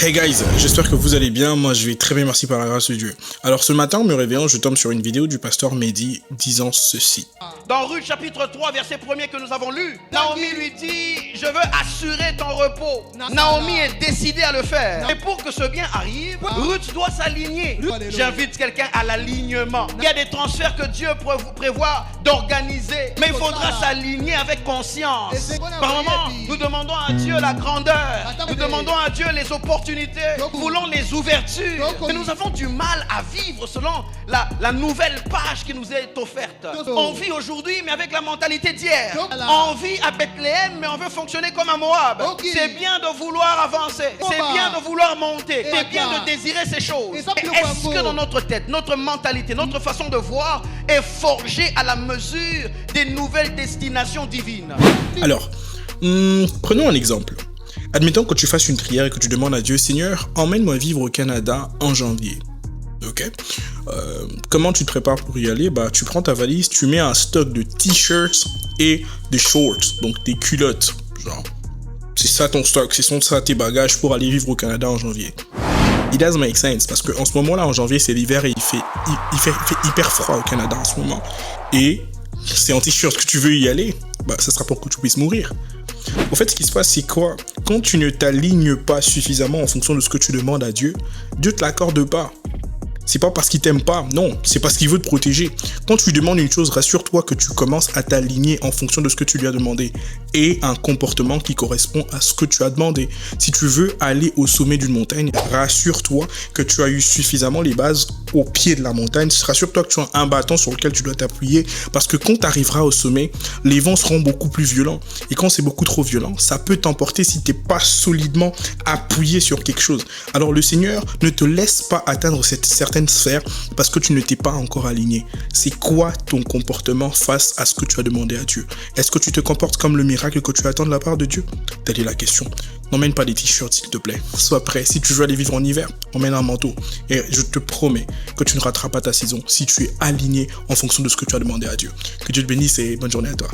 Hey guys, j'espère que vous allez bien, moi je vais très bien, merci par la grâce de Dieu. Alors ce matin en me réveillant, je tombe sur une vidéo du pasteur Mehdi disant ceci. Dans Ruth chapitre 3 verset 1er que nous avons lu, Naomi lui dit, je veux assurer ton repos. Naomi est décidée à le faire. Et pour que ce bien arrive, Ruth doit s'aligner. J'invite quelqu'un à l'alignement. Il y a des transferts que Dieu prévoit d'organiser, mais il faudra s'aligner avec conscience. Par moment, nous demandons à Dieu la grandeur, nous demandons à Dieu les opportunités, nous voulons les ouvertures, mais nous avons du mal à vivre selon la nouvelle page qui nous est offerte. On vit aujourd'hui mais avec la mentalité d'hier. On vit à Bethléem mais on veut fonctionner comme à Moab. C'est bien de vouloir avancer, c'est bien de vouloir monter, c'est bien de désirer ces choses. Mais est-ce que dans notre tête, notre mentalité, notre façon de voir est forgée à la mesure des nouvelles destinations divines? Alors, prenons un exemple. Admettons que tu fasses une prière et que tu demandes à Dieu, Seigneur, emmène-moi vivre au Canada en janvier. Ok. Comment tu te prépares pour y aller? Bah, tu prends ta valise, tu mets un stock de t-shirts et de shorts, donc des culottes. Genre, c'est ça ton stock, c'est ça tes bagages pour aller vivre au Canada en janvier. It doesn't make sense parce qu'en ce moment-là, en janvier, c'est l'hiver et il fait hyper froid au Canada en ce moment. Et c'est en t-shirt que tu veux y aller, bah, ça sera pour que tu puisses mourir. En fait, ce qui se passe, c'est quoi? Quand tu ne t'alignes pas suffisamment en fonction de ce que tu demandes à Dieu, Dieu te l'accorde pas. C'est pas parce qu'il t'aime pas, non, c'est parce qu'il veut te protéger. Quand tu lui demandes une chose, rassure-toi que tu commences à t'aligner en fonction de ce que tu lui as demandé et un comportement qui correspond à ce que tu as demandé. Si tu veux aller au sommet d'une montagne, rassure-toi que tu as eu suffisamment les bases au pied de la montagne. Rassure-toi que tu as un bâton sur lequel tu dois t'appuyer parce que quand tu arriveras au sommet, les vents seront beaucoup plus violents. Et quand c'est beaucoup trop violent, ça peut t'emporter si tu n'es pas solidement appuyé sur quelque chose. Alors le Seigneur ne te laisse pas atteindre cette certaine sphère parce que tu ne t'es pas encore aligné. C'est quoi ton comportement face à ce que tu as demandé à Dieu? Est-ce que tu te comportes comme le miracle que tu attends de la part de Dieu? Telle est la question. N'emmène pas des t-shirts s'il te plaît. Sois prêt. Si tu veux aller vivre en hiver, emmène un manteau. Et je te promets que tu ne rateras pas ta saison si tu es aligné en fonction de ce que tu as demandé à Dieu. Que Dieu te bénisse et bonne journée à toi.